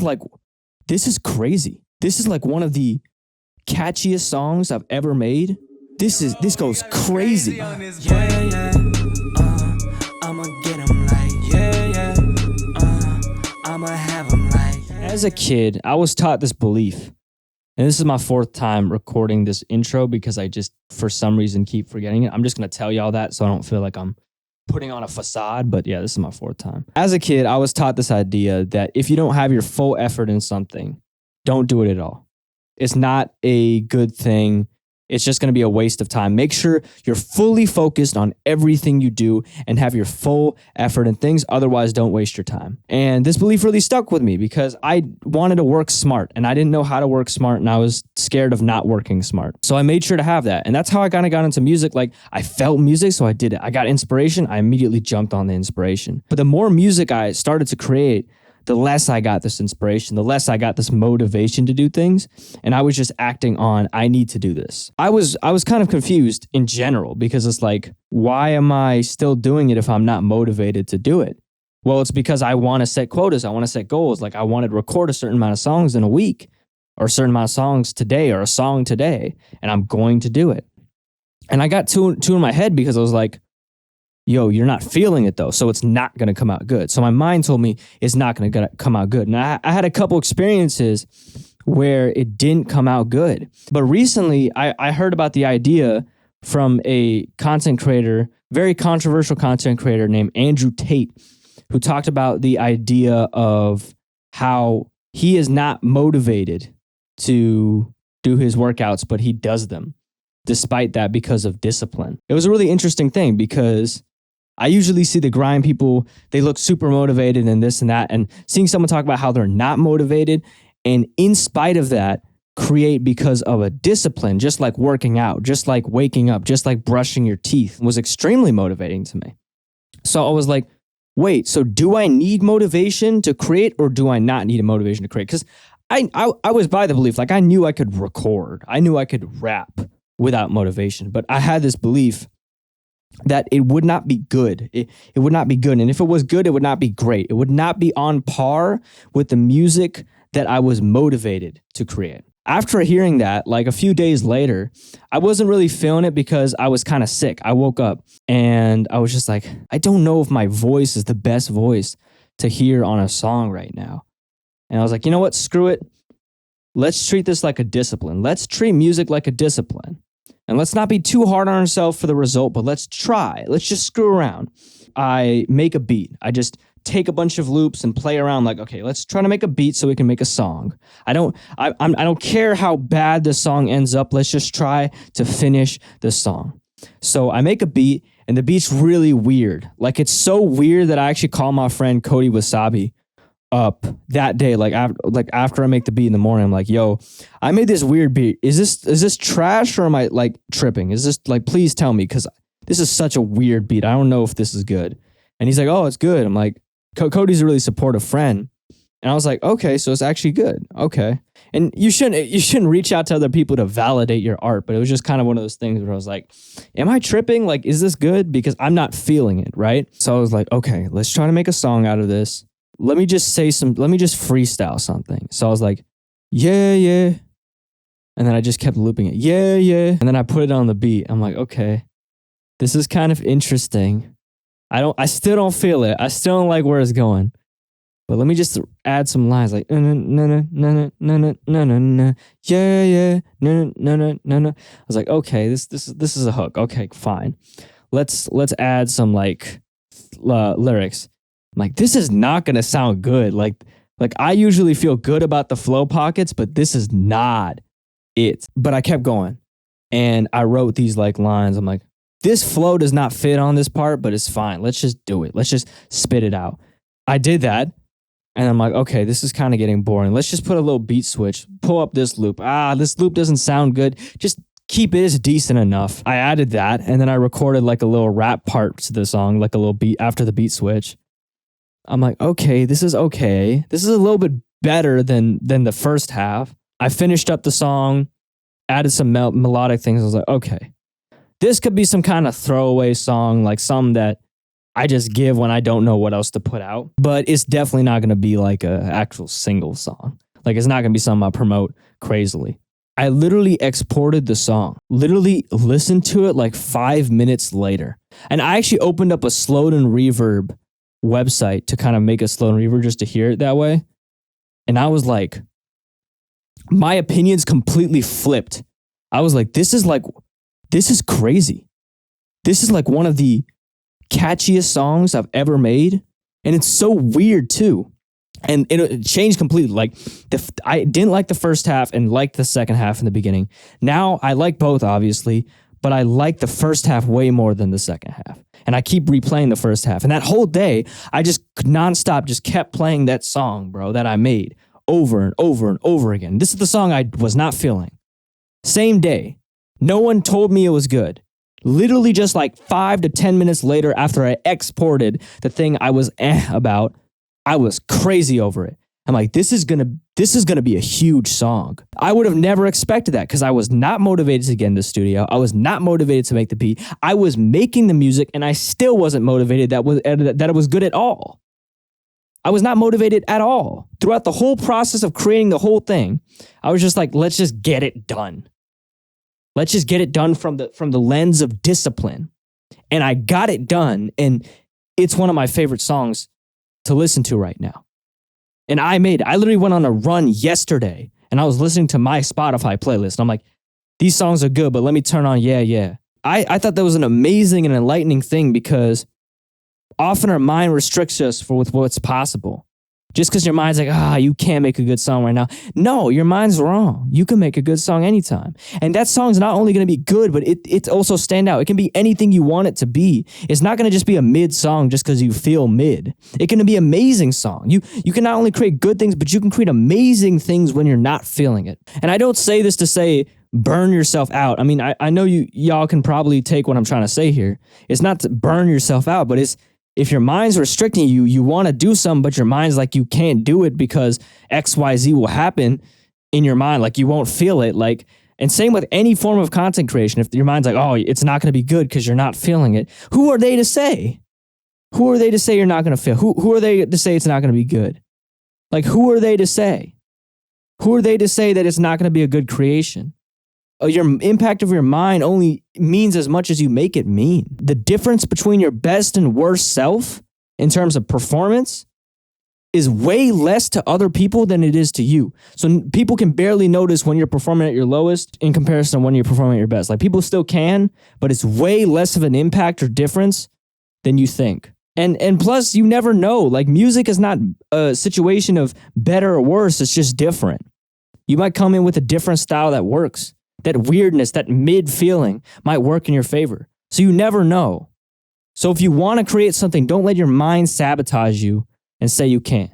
like, this is crazy. This is like one of the catchiest songs I've ever made. This goes crazy. Yeah, yeah. I'ma get 'em like, yeah. I'ma have 'em like. As a kid, I was taught this belief. And this is my fourth time recording this intro because I just, for some reason, keep forgetting it. I'm just going to tell y'all that so I don't feel like I'm putting on a facade. But yeah, this is my fourth time. As a kid, I was taught this idea that if you don't have your full effort in something, don't do it at all. It's not a good thing. It's just going to be a waste of time. Make sure you're fully focused on everything you do and have your full effort in things. Otherwise, don't waste your time. And this belief really stuck with me because I wanted to work smart and I didn't know how to work smart and I was scared of not working smart. So I made sure to have that. And that's how I kind of got into music. Like I felt music, so I did it. I got inspiration. I immediately jumped on the inspiration. But the more music I started to create, the less I got this inspiration, the less I got this motivation to do things. And I was just acting on, I need to do this. I was kind of confused in general because it's like, why am I still doing it if I'm not motivated to do it? Well, it's because I want to set quotas. I want to set goals. Like I wanted to record a certain amount of songs in a week or a certain amount of songs today or a song today. And I'm going to do it. And I got two in my head because I was like, yo, you're not feeling it though, so it's not going to come out good. So my mind told me it's not going to come out good. And I had a couple experiences where it didn't come out good. But recently, I heard about the idea from a content creator, very controversial content creator named Andrew Tate, who talked about the idea of how he is not motivated to do his workouts, but he does them despite that because of discipline. It was a really interesting thing because I usually see the grind people, they look super motivated and this and that, and seeing someone talk about how they're not motivated and in spite of that, create because of a discipline, just like working out, just like waking up, just like brushing your teeth was extremely motivating to me. So I was like, wait, so do I need motivation to create or do I not need a motivation to create? Because I was by the belief, like I knew I could record, I knew I could rap without motivation, but I had this belief that it would not be good. It would not be good. And if it was good, it would not be great. It would not be on par with the music that I was motivated to create. After hearing that, like a few days later, I wasn't really feeling it because I was kind of sick. I woke up and I was just like, I don't know if my voice is the best voice to hear on a song right now. And I was like, you know what? Screw it. Let's treat this like a discipline. Let's treat music like a discipline. And let's not be too hard on ourselves for the result, but let's try. Let's just screw around. I make a beat. I just take a bunch of loops and play around like, okay, let's try to make a beat so we can make a song. I don't care how bad the song ends up. Let's just try to finish the song. So I make a beat and the beat's really weird. Like it's so weird that I actually call my friend Cody Wasabi up that day, like after I make the beat in the morning. I'm like, yo, I made this weird beat. Is this trash or am I like tripping? Is this like, please tell me, because this is such a weird beat. I don't know if this is good. And he's like, oh, it's good. I'm like, Cody's a really supportive friend. And I was like, okay, so it's actually good. Okay. And you shouldn't reach out to other people to validate your art, but it was just kind of one of those things where I was like, am I tripping? Like, is this good? Because I'm not feeling it, right? So I was like, okay, let's try to make a song out of this. Let me just freestyle something. So I was like, yeah. And then I just kept looping it. Yeah. And then I put it on the beat. I'm like, okay, this is kind of interesting. I still don't feel it. I still don't like where it's going. But let me just add some lines like, yeah, no. I was like, okay, this is a hook. Okay, fine. Let's add some like lyrics. I'm like, this is not going to sound good. Like I usually feel good about the flow pockets, but this is not it. But I kept going and I wrote these like lines. I'm like, this flow does not fit on this part, but it's fine. Let's just do it. Let's just spit it out. I did that. And I'm like, okay, this is kind of getting boring. Let's just put a little beat switch, pull up this loop. This loop doesn't sound good. Just keep it as decent enough. I added that. And then I recorded like a little rap part to the song, like a little beat after the beat switch. I'm like, okay, this is okay. This is a little bit better than the first half. I finished up the song, added some melodic things. I was like, okay, this could be some kind of throwaway song, like some that I just give when I don't know what else to put out. But it's definitely not going to be like an actual single song. Like it's not going to be something I promote crazily. I literally exported the song, literally listened to it like 5 minutes later. And I actually opened up a slowed and reverb website to kind of make a slow and reverb just to hear it that way. And I was like, my opinions completely flipped. I was like, this is crazy. This is like one of the catchiest songs I've ever made. And it's so weird too. And it changed completely. Like I didn't like the first half and liked the second half in the beginning. Now I like both, obviously, but I like the first half way more than the second half. And I keep replaying the first half. And that whole day, I just nonstop just kept playing that song, bro, that I made over and over and over again. This is the song I was not feeling. Same day. No one told me it was good. Literally just like 5 to 10 minutes later after I exported the thing I was about, I was crazy over it. I'm like, this is gonna be a huge song. I would have never expected that because I was not motivated to get in the studio. I was not motivated to make the beat. I was making the music and I still wasn't motivated that it was good at all. I was not motivated at all. Throughout the whole process of creating the whole thing, I was just like, let's just get it done. Let's just get it done from the lens of discipline. And I got it done, and it's one of my favorite songs to listen to right now. And I literally went on a run yesterday, and I was listening to my Spotify playlist. And I'm like, these songs are good, but let me turn on Yeah, Yeah. I thought that was an amazing and enlightening thing because often our mind restricts us with what's possible. Just because your mind's like, you can't make a good song right now. No, your mind's wrong. You can make a good song anytime. And that song's not only going to be good, but it's also stand out. It can be anything you want it to be. It's not going to just be a mid song just because you feel mid. It can be an amazing song. You can not only create good things, but you can create amazing things when you're not feeling it. And I don't say this to say burn yourself out. I mean, I know y'all can probably take what I'm trying to say here. It's not to burn yourself out, but it's if your mind's restricting you, you want to do something, but your mind's like, you can't do it because XYZ will happen in your mind. Like you won't feel it. Like, and same with any form of content creation. If your mind's like, it's not going to be good because you're not feeling it. Who are they to say? Who are they to say you're not going to feel? Who are they to say it's not going to be good? Like, who are they to say? Who are they to say that it's not going to be a good creation? Your impact of your mind only means as much as you make it mean. The difference between your best and worst self in terms of performance is way less to other people than it is to you. So people can barely notice when you're performing at your lowest in comparison to when you're performing at your best. Like people still can, but it's way less of an impact or difference than you think. And plus, you never know. Like music is not a situation of better or worse. It's just different. You might come in with a different style that works. That weirdness, that mid feeling might work in your favor. So you never know. So if you want to create something, don't let your mind sabotage you and say you can't.